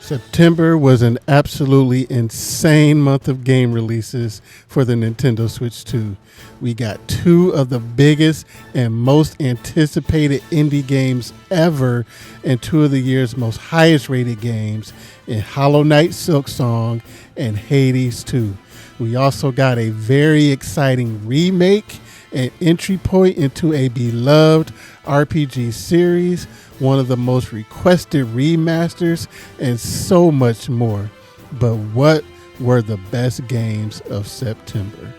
September was an absolutely insane month of game releases for the Nintendo Switch 2. We got two of the biggest and most anticipated indie games ever and two of the year's most highest rated games in Hollow Knight Silksong and Hades 2. We also got a very exciting remake and entry point into a beloved RPG series, one of the most requested remasters, and so much more. But what were the best games of September?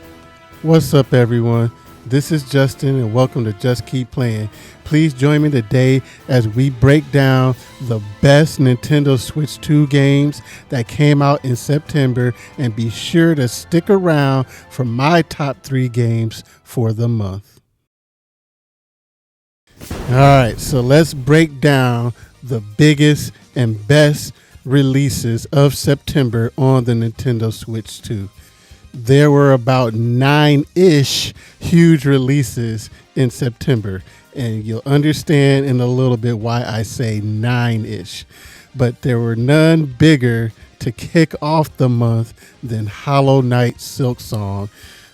What's up, everyone? This is Justin, and welcome to Just Keep Playing. Please join me today as we break down the best Nintendo Switch 2 games that came out in September, and be sure to stick around for my top 3 games for the month. Alright, so let's break down the biggest and best releases of September on the Nintendo Switch 2. There were about 9-ish huge releases in September, and you'll understand in a little bit why I say 9-ish. But there were none bigger to kick off the month than Hollow Knight Silksong,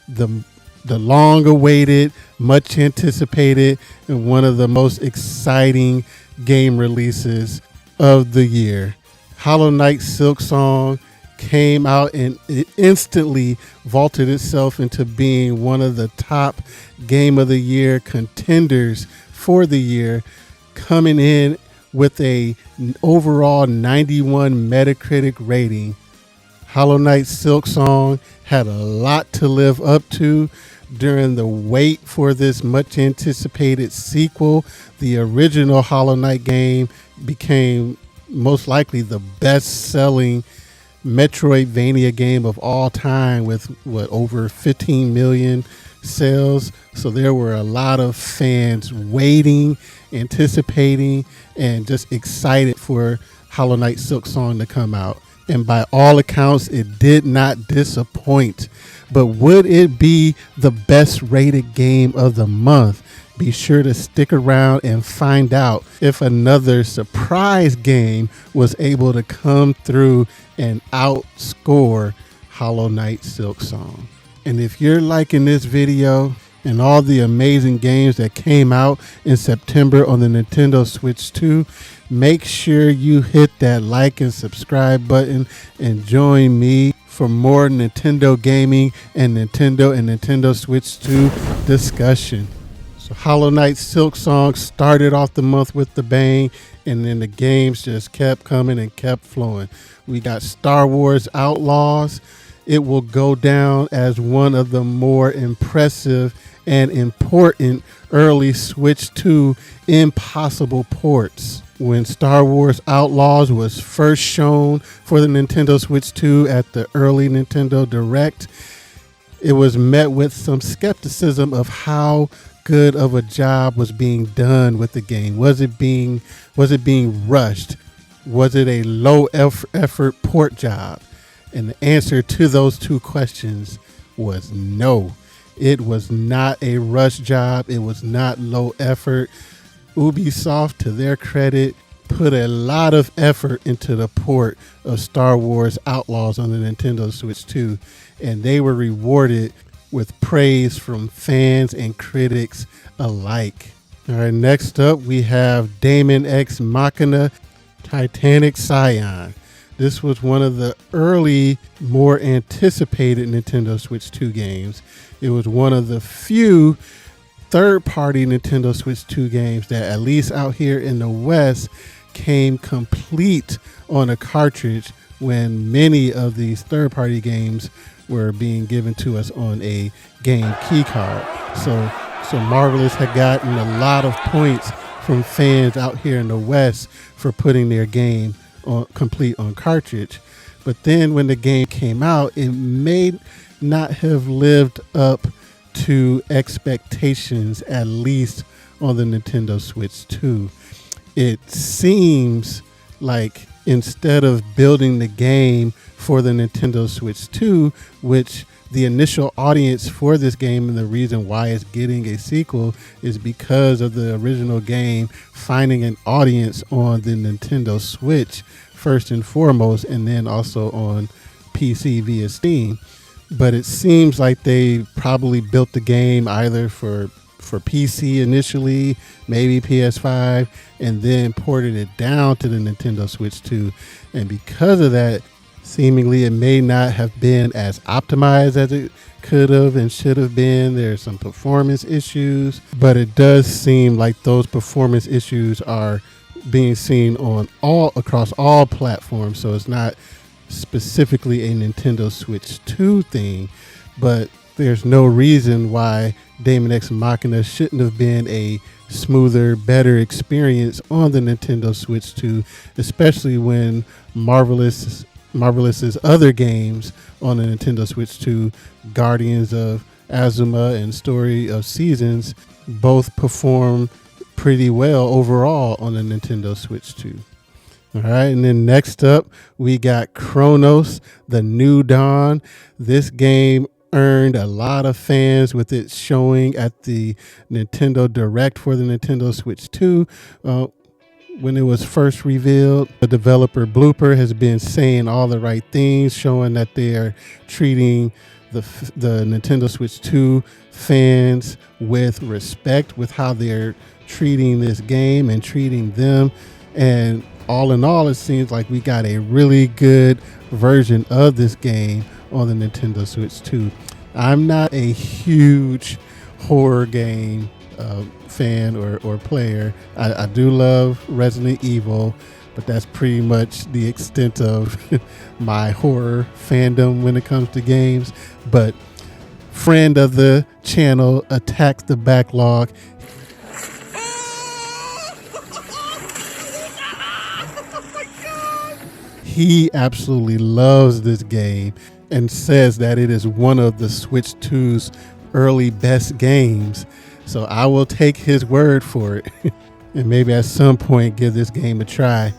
the long-awaited, much anticipated, and one of the most exciting game releases of the year. Hollow Knight Silksong came out and it instantly vaulted itself into being one of the top game of the year contenders for the year, coming in with an overall 91 Metacritic rating. Hollow Knight Silksong had a lot to live up to during the wait for this much anticipated sequel. The original Hollow Knight game became most likely the best selling Metroidvania game of all time with over 15 million sales. So there were a lot of fans waiting, anticipating, and just excited for Hollow Knight Silksong to come out. And by all accounts, it did not disappoint. But would it be the best rated game of the month? Be sure to stick around and find out if another surprise game was able to come through and outscore Hollow Knight Silksong. And if you're liking this video and all the amazing games that came out in September on the Nintendo Switch 2, make sure you hit that like and subscribe button and join me for more Nintendo gaming and Nintendo Switch 2 discussion. So Hollow Knight Silksong started off the month with the bang, and then the games just kept coming and kept flowing. We got Star Wars Outlaws. It will go down as one of the more impressive and important early Switch 2 impossible ports. When Star Wars Outlaws was first shown for the Nintendo Switch 2 at the early Nintendo Direct, it was met with some skepticism of how good of a job was being done with the game. Was it being rushed? Was it a low effort port job? And the answer to those two questions was no. It was not a rush job. It was not low effort. Ubisoft, to their credit, put a lot of effort into the port of Star Wars Outlaws on the Nintendo Switch 2, and they were rewarded with praise from fans and critics alike. All right, next up we have Daemon X Machina Titanic Scion. This was one of the early, more anticipated Nintendo Switch 2 games. It was one of the few third-party Nintendo Switch 2 games that, at least out here in the West, came complete on a cartridge when many of these third-party games were being given to us on a game key card. So Marvelous had gotten a lot of points from fans out here in the West for putting their game complete on cartridge. But then when the game came out, it may not have lived up to expectations, at least on the Nintendo Switch 2. It seems like instead of building the game for the Nintendo Switch 2, which the initial audience for this game and the reason why it's getting a sequel is because of the original game finding an audience on the Nintendo Switch first and foremost, and then also on PC via Steam. But it seems like they probably built the game either for PC initially, maybe PS5, and then ported it down to the Nintendo Switch 2. And because of that, seemingly it may not have been as optimized as it could have and should have been. There's some performance issues, but it does seem like those performance issues are being seen on across all platforms. So it's not specifically a Nintendo Switch 2 thing, but there's no reason why Daemon X Machina shouldn't have been a smoother, better experience on the Nintendo Switch 2, especially when Marvelous's other games on the Nintendo Switch 2, Guardians of Azuma and Story of Seasons, both perform pretty well overall on the Nintendo Switch 2. All right, and then next up, we got Cronos, The New Dawn. This game earned a lot of fans with its showing at the Nintendo Direct for the Nintendo Switch 2. When it was first revealed, the developer Blooper has been saying all the right things, showing that they are treating the Nintendo Switch 2 fans with respect with how they're treating this game and treating them. And all in all, it seems like we got a really good version of this game on the Nintendo Switch 2. I'm not a huge horror game fan or player. I do love Resident Evil, but that's pretty much the extent of my horror fandom when it comes to games. But friend of the channel, Attack the Backlog, he absolutely loves this game and says that it is one of the Switch 2's early best games. So I will take his word for it and maybe at some point give this game a try.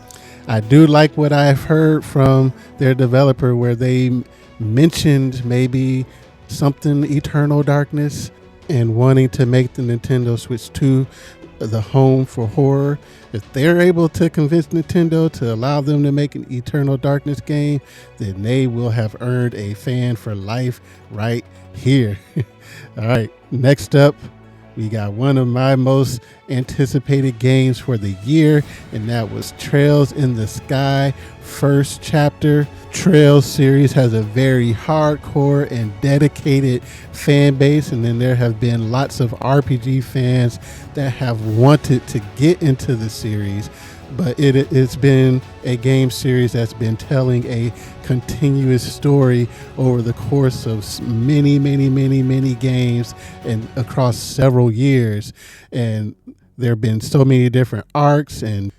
I do like what I've heard from their developer where they mentioned maybe something Eternal Darkness and wanting to make the Nintendo Switch 2 the home for horror. If they're able to convince Nintendo to allow them to make an Eternal Darkness game, then they will have earned a fan for life right here. All right, next up, we got one of my most anticipated games for the year, and that was Trails in the Sky First Chapter. Trails series has a very hardcore and dedicated fan base, and then there have been lots of RPG fans that have wanted to get into the series, but it's been a game series that's been telling a continuous story over the course of many games and across several years. And there have been so many different arcs, and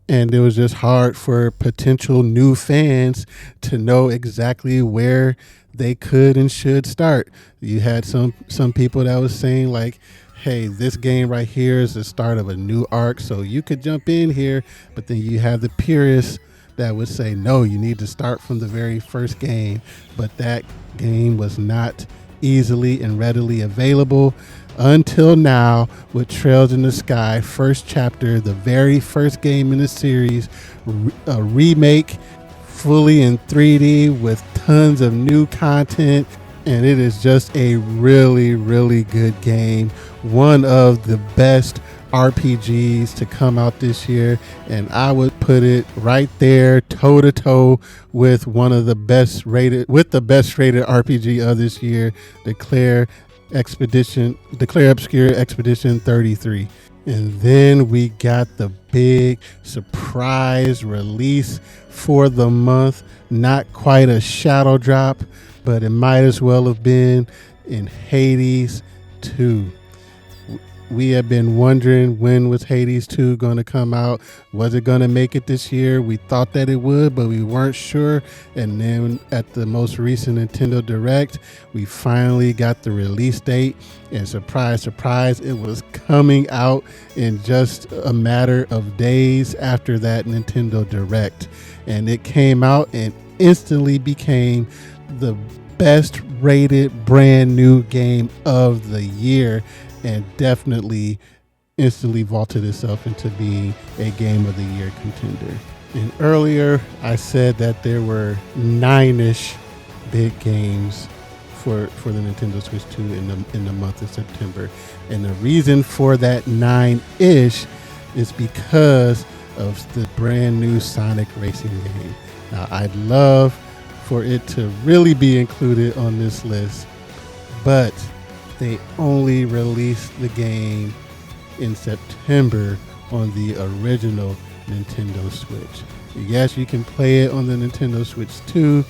it was just hard for potential new fans to know exactly where they could and should start. You had some people that was saying like, hey, this game right here is the start of a new arc, so you could jump in here. But then you have the purists that would say, no, you need to start from the very first game. But that game was not easily and readily available until now with Trails in the Sky First Chapter, the very first game in the series, a remake fully in 3D with tons of new content. And it is just a really good game. One of the best RPGs to come out this year. And I would put it right there, toe to toe with the best rated RPG of this year, Declare Obscure Expedition 33. And then we got the big surprise release for the month. Not quite a shadow drop, but it might as well have been in Hades 2. We have been wondering, when was Hades 2 going to come out? Was it going to make it this year? We thought that it would, but we weren't sure. And then at the most recent Nintendo Direct, we finally got the release date. And surprise, it was coming out in just a matter of days after that Nintendo Direct. And it came out and instantly became the best rated brand new game of the year, and definitely instantly vaulted itself into being a game of the year contender. And earlier I said that there were 9-ish big games for the Nintendo Switch 2 in the month of September. And the reason for that 9-ish is because of the brand new Sonic racing game. Now, I'd love for it to really be included on this list, but they only released the game in September on the original Nintendo Switch. Yes, you can play it on the Nintendo Switch 2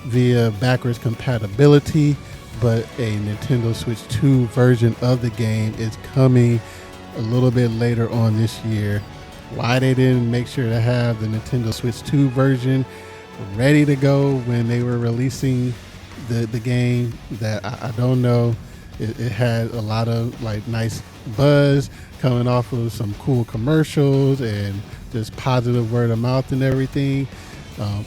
via backwards compatibility, but a Nintendo Switch 2 version of the game is coming a little bit later on this year. Why they didn't make sure to have the Nintendo Switch 2 version ready to go when they were releasing the game, that I don't know. It had a lot of like nice buzz coming off of some cool commercials and just positive word of mouth and everything.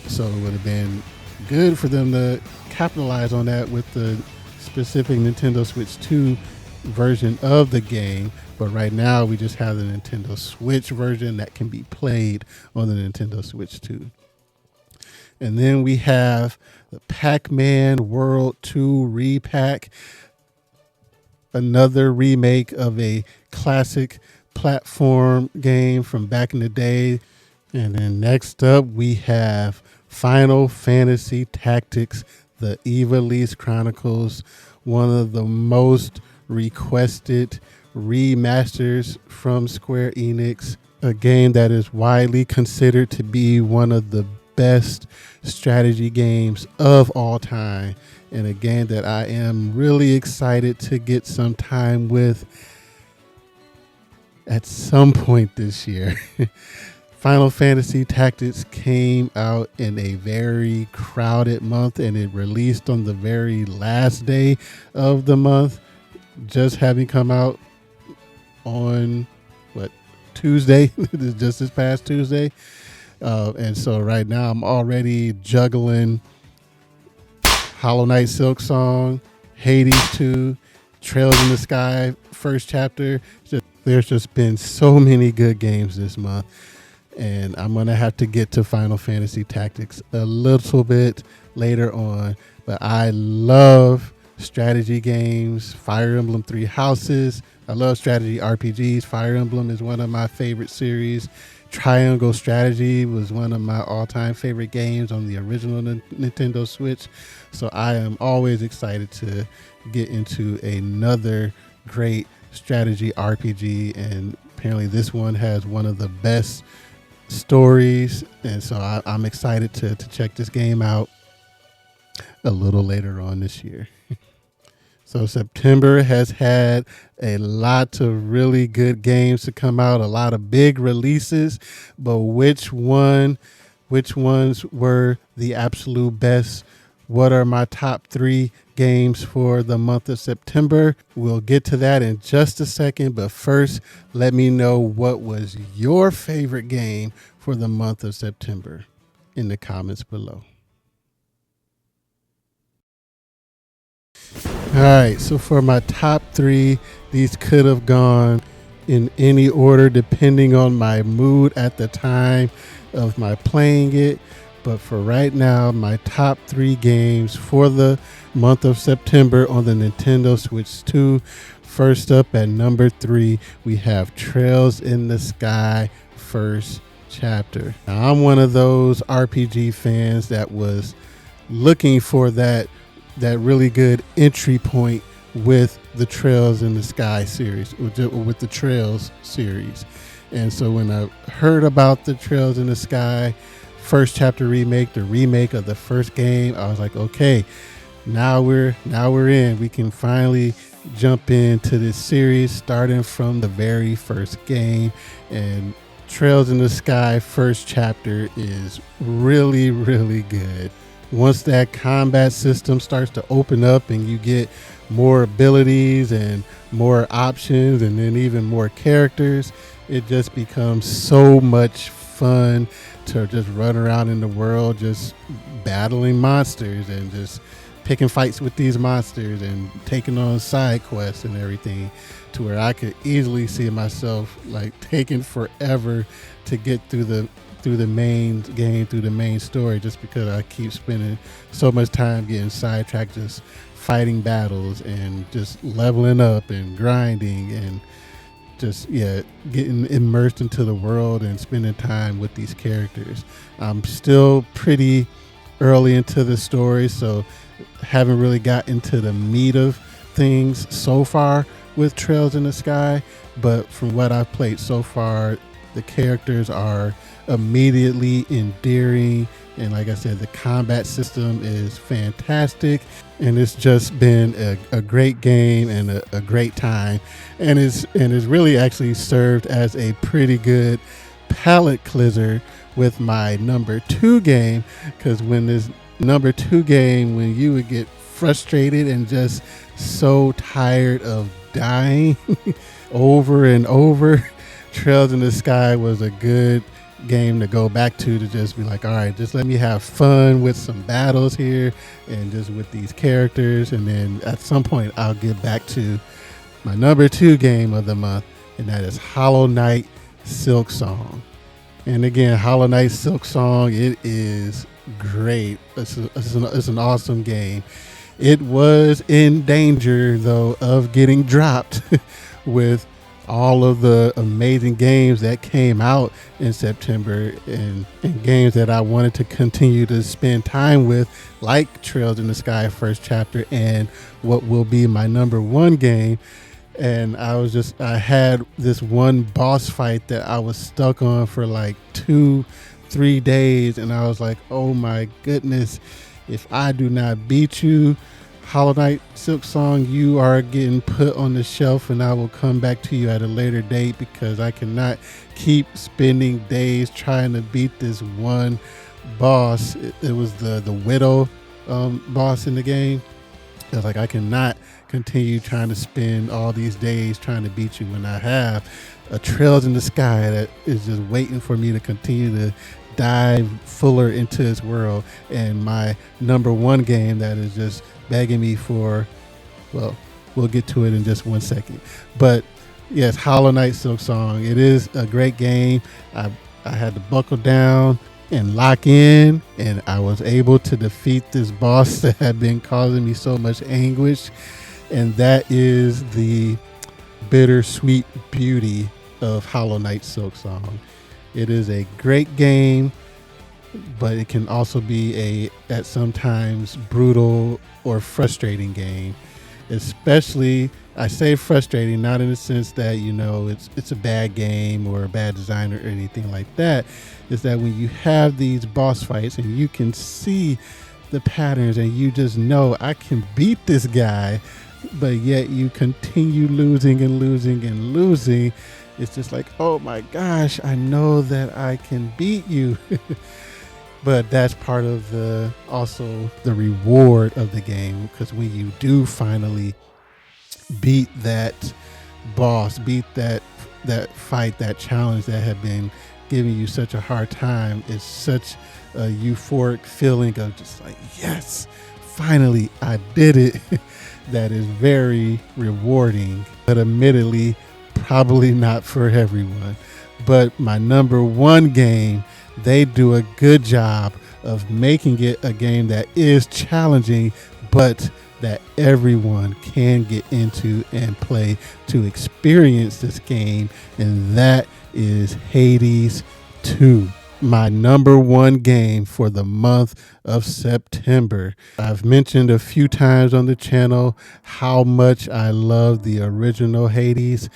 So it would have been good for them to capitalize on that with the specific Nintendo Switch 2 version of the game. But right now we just have the Nintendo Switch version that can be played on the Nintendo Switch 2. And then we have the Pac-Man World 2 Repack, another remake of a classic platform game from back in the day. And then next up we have Final Fantasy Tactics, the Ivalice Chronicles, one of the most requested remasters from Square Enix, a game that is widely considered to be one of the best strategy games of all time, and a game that I am really excited to get some time with at some point this year. Final Fantasy Tactics came out in a very crowded month, and it released on the very last day of the month, just having come out on Tuesday, just this past Tuesday. And so right now I'm already juggling Hollow Knight Silksong, Hades 2, Trails in the Sky, first chapter. There's just been so many good games this month. And I'm going to have to get to Final Fantasy Tactics a little bit later on. But I love strategy games, Fire Emblem Three Houses. I love strategy RPGs. Fire Emblem is one of my favorite series. Triangle Strategy was one of my all-time favorite games on the original Nintendo Switch. So I am always excited to get into another great strategy RPG. And apparently this one has one of the best stories, and so I'm excited to check this game out a little later on this year. So September has had a lot of really good games to come out, a lot of big releases, but which ones were the absolute best? What are my top 3 games for the month of September? We'll get to that in just a second, but first, let me know what was your favorite game for the month of September in the comments below. All right, so for my top 3, these could have gone in any order depending on my mood at the time of my playing it. But for right now, my top 3 games for the month of September on the Nintendo Switch 2. First up at number 3, we have Trails in the Sky first chapter. Now, I'm one of those RPG fans that was looking for that really good entry point with the Trails in the Sky series, or with the Trails series. And so when I heard about the Trails in the Sky first chapter remake, the remake of the first game, I was like, okay, now we're in. We can finally jump into this series starting from the very first game. And Trails in the Sky first chapter is really, really good. Once that combat system starts to open up and you get more abilities and more options and then even more characters, it just becomes so much fun to just run around in the world just battling monsters and just picking fights with these monsters and taking on side quests and everything, to where I could easily see myself like taking forever to get through the through the main game, through the main story, just because I keep spending so much time getting sidetracked, just fighting battles and just leveling up and grinding and just getting immersed into the world and spending time with these characters. I'm still pretty early into the story, so haven't really got into the meat of things so far with Trails in the Sky, but from what I've played so far, the characters are immediately endearing, and like I said, the combat system is fantastic, and it's just been a great game and a great time, and it's really actually served as a pretty good palate cleanser with my number 2 game, because when this number 2 game, when you would get frustrated and just so tired of dying over and over, Trails in the Sky was a good game to go back to just be like, all right, just let me have fun with some battles here and just with these characters, and then at some point I'll get back to my number 2 game of the month, and that is Hollow Knight Silksong. And again, Hollow Knight Silksong, it is great. It's an awesome game. It was in danger, though, of getting dropped with all of the amazing games that came out in September and games that I wanted to continue to spend time with, like Trails in the Sky First Chapter and what will be my number 1 game. And I had this one boss fight that I was stuck on for like 2-3 days, and I was like, oh my goodness, if I do not beat you, Hollow Knight Silksong, you are getting put on the shelf, and I will come back to you at a later date, because I cannot keep spending days trying to beat this one boss. It was the widow boss in the game. I was like, I cannot continue trying to spend all these days trying to beat you when I have a Trails in the Sky that is just waiting for me to continue to dive fuller into its world, and my number 1 game that is just begging me for, well, we'll get to it in just 1 second. But yes, Hollow Knight Silksong, it is a great game. I had to buckle down and lock in, and I was able to defeat this boss that had been causing me so much anguish, and that is the bittersweet beauty of Hollow Knight Silksong. It is a great game, but it can also be at sometimes brutal or frustrating game. Especially, I say frustrating, not in the sense that, it's a bad game or a bad design or anything like that. Is that when you have these boss fights and you can see the patterns and you just know I can beat this guy, but yet you continue losing and losing and losing. It's just like, oh my gosh, I know that I can beat you. But that's part of also the reward of the game, because when you do finally beat that boss, beat that fight, that challenge that had been giving you such a hard time, it's such a euphoric feeling of just like, yes, finally I did it. That is very rewarding, but admittedly probably not for everyone. But my number 1 game, they do a good job of making it a game that is challenging, but that everyone can get into and play to experience this game, and that is Hades 2. My number 1 game for the month of September. I've mentioned a few times on the channel how much I love the original Hades.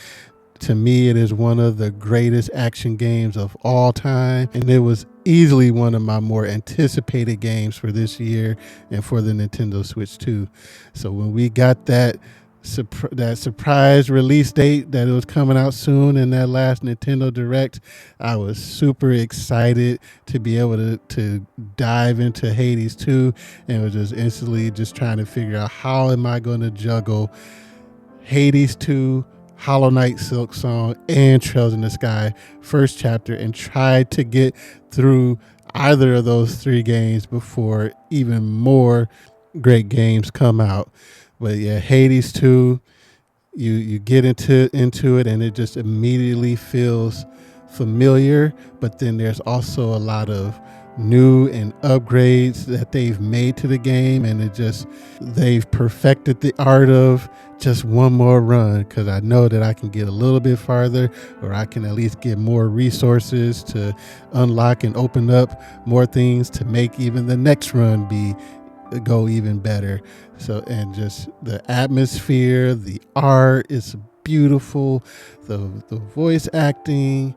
To me, it is one of the greatest action games of all time, and it was easily one of my more anticipated games for this year and for the Nintendo Switch 2. So when we got that surprise release date that it was coming out soon in that last Nintendo Direct, I was super excited to be able to dive into Hades 2, and was just instantly just trying to figure out how am I going to juggle Hades 2, Hollow Knight Silksong, and Trails in the Sky First Chapter, and try to get through either of those 3 games before even more great games come out. But yeah, Hades 2, you get into it, and it just immediately feels familiar, but then there's also a lot of new and upgrades that they've made to the game, and they've perfected the art of just one more run, because I know that I can get a little bit farther, or I can at least get more resources to unlock and open up more things to make even the next run go even better. So, and just the atmosphere, the art is beautiful, the voice acting,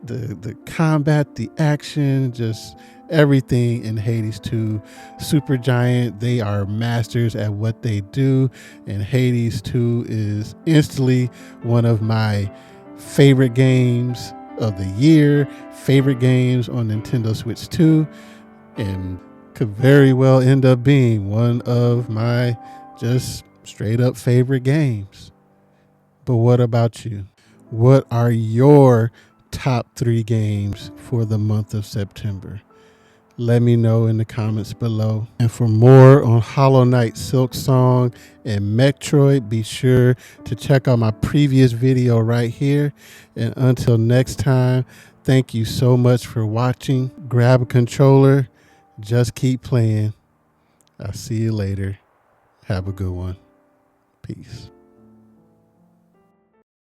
the combat, the action, just everything in Hades 2. Supergiant, they are masters at what they do, and Hades 2 is instantly one of my favorite games of the year, favorite games on Nintendo Switch 2, and could very well end up being one of my just straight up favorite games. But what about you? What are your top 3 games for the month of September? Let me know in the comments below. And for more on Hollow Knight, Silksong, and Metroid, be sure to check out my previous video right here. And until next time, thank you so much for watching. Grab a controller, just keep playing. I'll see you later. Have a good one. Peace.